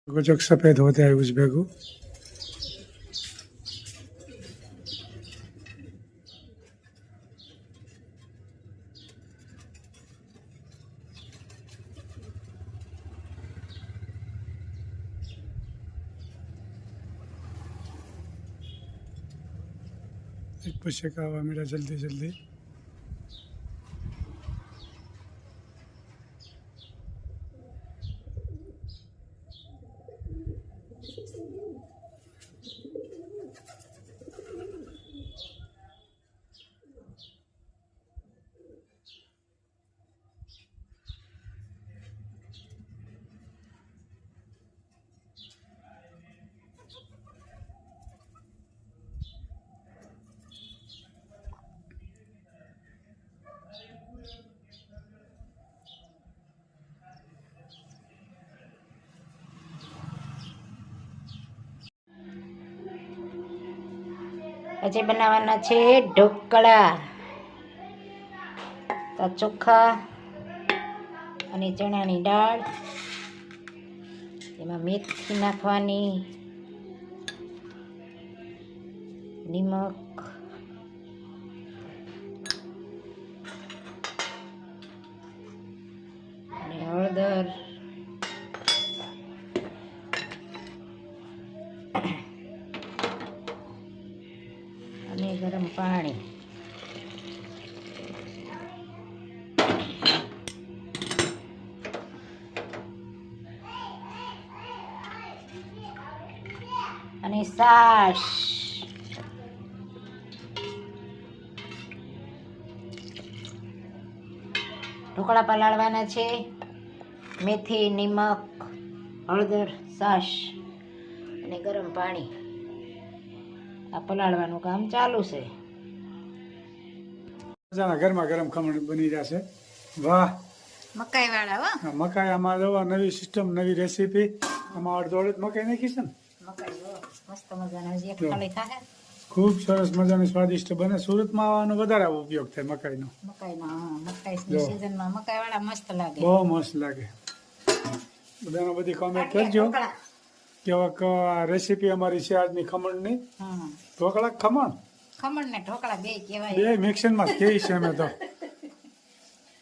गुजक सफेद होते हैं उस बेगू एक पुष्य का हुआ मेरा जल्दी जल्दी આજે બનાવવાના છે ઢોકળા, તો ચોખા અને ચણાની દાળ, એમાં મેથી નાખવાની, નિમક, અને હળદર, અને ગરમ પાણી. અને છાશ. ઢોકળા પલાળવાના છે. મેથી, નિમક, હળદર, છાશ અને ગરમ પાણી. આ પલાળવાનું કામ ચાલુ છે. ગરમા ગરમ ખમણ બની જશે. વાહ, મકાઈ વાળા હો. મકાઈ આમાં જો નવી સિસ્ટમ, નવી રેસીપી. આમાં અડધો મકાઈ નાખી છે ને. મકાઈ જો મસ્ત મજાના હજી એક ખાલી થાય. ખૂબ સરસ મજાની સ્વાદિષ્ટ બને. સુરતમાં આવવાનો વધારે ઉપયોગ થાય મકાઈનો. મકાઈની સીઝનમાં મકાઈ વાળા મસ્ત લાગે, બહુ મસ્ત લાગે. બધાનો બધી કોમેન્ટ કરજો કે રેસીપી અમારી છે આજની ખમણની. ઢોકળા ખમણ ને ઢોકળા બે કહેવાય, બે મિક્સનમાં કહી છે. અમે તો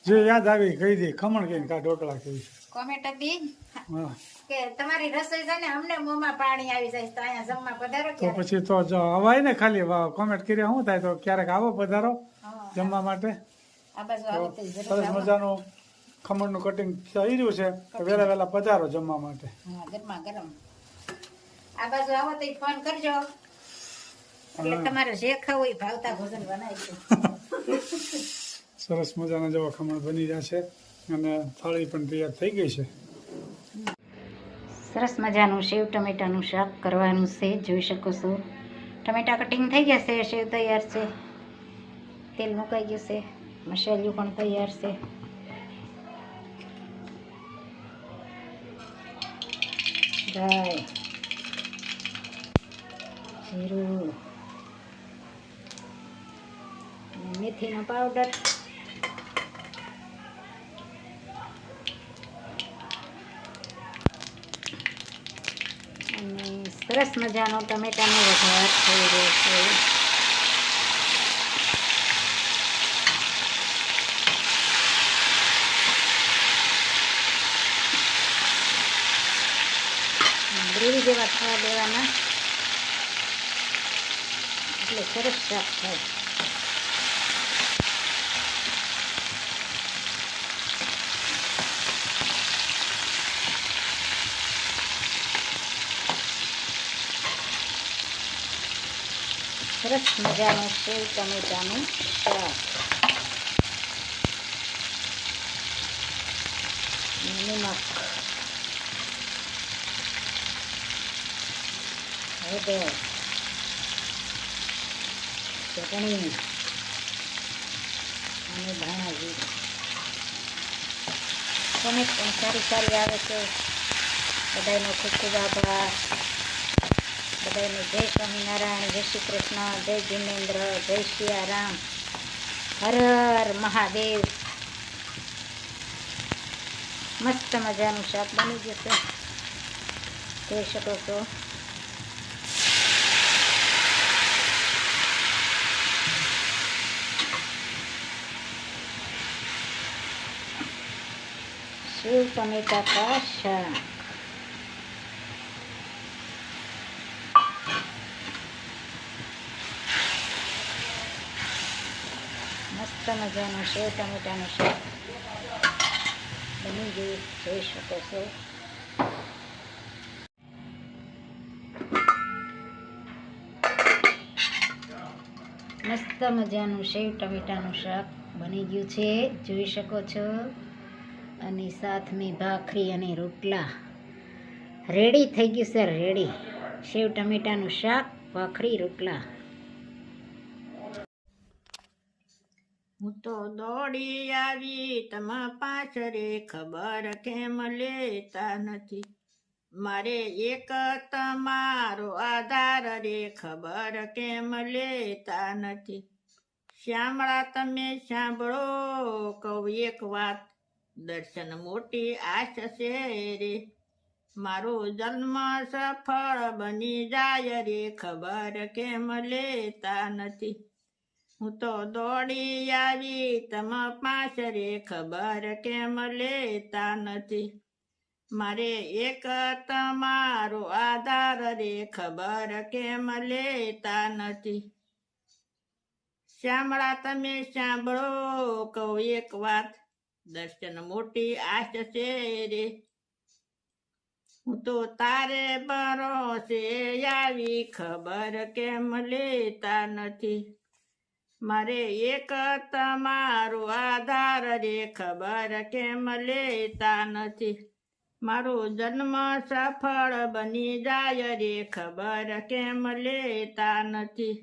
જે યાદ આવી કહી દે, ખમણ કહીને કા ઢોકળા કહી છે. કોમેન્ટ હતી હા કે તમારી રસોઈ છે ને અમને મોંમાં પાણી આવી જાય તો અહીંયા જમવા પધારો. તો પછી તો જો અવાય ને, ખાલી કોમેન્ટ કરી શું થાય, તો ક્યારેક આવો પધારો જમવા માટે. આ બાજુ આવો તો સરસ મજાનું ખમણનું કટિંગ થઈ રહ્યું છે. વહેલા વહેલા પધારો જમવા માટે. હા, ગરમા ગરમ. આ બાજુ આવો તો ફોન કરજો, એટલે તમારે જે ખાવું એ ભાવતા ભોજન બનાવીશું. સરસ મજાના જેવા ખમણ બની જશે અને થાળી પણ તૈયાર થઈ ગઈ છે. સરસ મજાનું સેવ ટમેટાનું શાક કરવાનું છે. જોઈ શકો છો, ટમેટા કટિંગ થઈ ગયા છે, સેવ તૈયાર છે, તેલ મુકાઈ ગયું છે, મસાલિયું પણ તૈયાર છે. રાઈ, જીરું, મેથીનો પાવડર, અને સરસ મજાનો ટમેટાનો વઘાર થઈ રહ્યો છે. ગ્રેવી જેવા થવા દેવાના, એટલે સરસ શાક થાય. સરસ મજાનું સેવ ટમેટાનું શાક. નિમક, હળદર, ચટણી અને ધાણા જીરું. કોમેન્ટ પણ સારી સારી આવે છે. બધાનો ખૂબ ખૂબ આભાર. બધાને જય સ્વામિનારાયણ, જય શ્રી કૃષ્ણ, જય જિનેન્દ્ર, જય સિયારામ, હર હર મહાદેવ. મસ્ત મજાનું શાક બની જશે. જોઈ શકો છો. સેવ ટમેટા કા શાક. મસ્ત મજાનું સેવ ટમેટાનું શાક બની ગયું, જોઈ શકો છો. મસ્ત મજાનું સેવ ટમેટાનું શાક બની ગયું છે, જોઈ શકો છો. અને સાથ મેં ભાખરી અને રોટલા રેડી થઈ ગયું છે. રેડી સેવ ટમેટાનું શાક, ભાખરી, રોટલા. હું તો દોડી આવી તમે પાછરે, ખબર કેમ લેતા નથી. મારે એક તમારો આધાર રે, ખબર કેમ લેતા નથી. શ્યામળા તમે સાંભળો કહું એક વાત, દર્શન મોટી આશ છે રે. મારો જન્મ સફળ બની જાય રે, ખબર કેમ લેતા નથી. હું તો દોડી આવી તમે પાછરે, ખબર કેમ લેતા નથી. મારે એક તમારો આધાર રે, ખબર કેમ લેતા નથી. શ્યામળા તમે સાંભળો કહું એક વાત, દર્શન મોટી આશ છે રે. હું તો તારે ભરોસે આવી, ખબર કેમ લેતા નથી. મારે એક તમારો આધાર રે, ખબર કેમ લેતા નથી. મારો જન્મ સફળ બની જાય રે, ખબર કેમ લેતા નથી.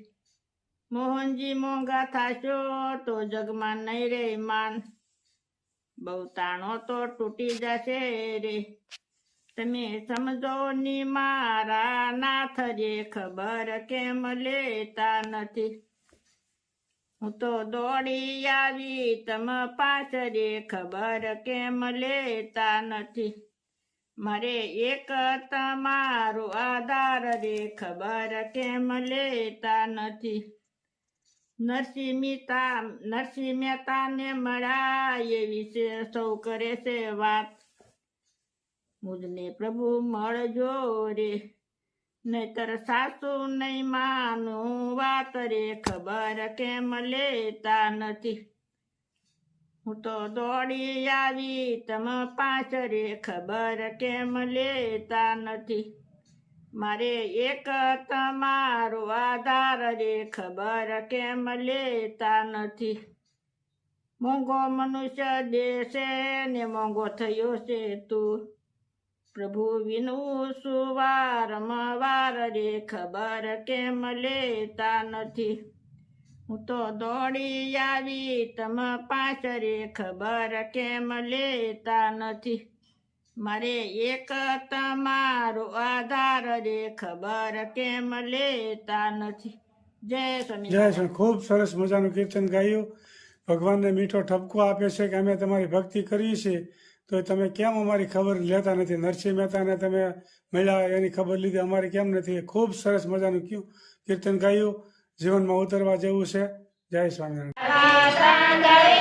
મોહનજી મોંઘા થાશો તો જગમાં નહીં રે માન, બહુ તાણો તો તૂટી જશે રે. તમે સમજો ની મારા નાથ રે, ખબર કેમ લેતા નથી. હું તો દોડી આવી તમે પાછરે, ખબર કેમ લેતા નથી. મારે એક તમારો આધાર રે, ખબર કેમ લેતા નથી. નરસિંહ મહેતાને મળ્યા એવી છે સૌ કરે છે વાત, મુજને પ્રભુ મળજો રે, નહીતર સાસુ નહીં માનું વાત રે, ખબર કેમ લેતા નથી. હું તો દોડી આવી તમે પાછરે, ખબર કેમ લેતા નથી. મારે એક તમારો આધાર રે, ખબર કેમ લેતા નથી. મોંઘો મનુષ્ય દેશે ને મોંઘો થયો છે તું, પ્રભુ વિનું સુવારમવાર રે, ખબર કેમ લેતા નથી. હું તો દોડી આવી તમે પાછરે, ખબર કેમ લેતા નથી. મારે એક તમારો આધાર રે, ખબર કેમ લેતા નથી. જય સ્વામી. જય સ્વામી. ખૂબ સરસ મજાનું કીર્તન ગાયું. ભગવાનને મીઠો ઠપકો આપે છે કે અમે તમારી ભક્તિ કરીએ છીએ, તો તમે કેમ અમારી ખબર લેતા નથી. નરસિંહ મહેતાને તમે મળ્યા એની ખબર લીધી, અમારી કેમ નથી. ખૂબ સરસ મજાનું કીર્તન ગાયું, જીવનમાં ઉતરવા જેવું છે. જય સ્વામિનારાયણ.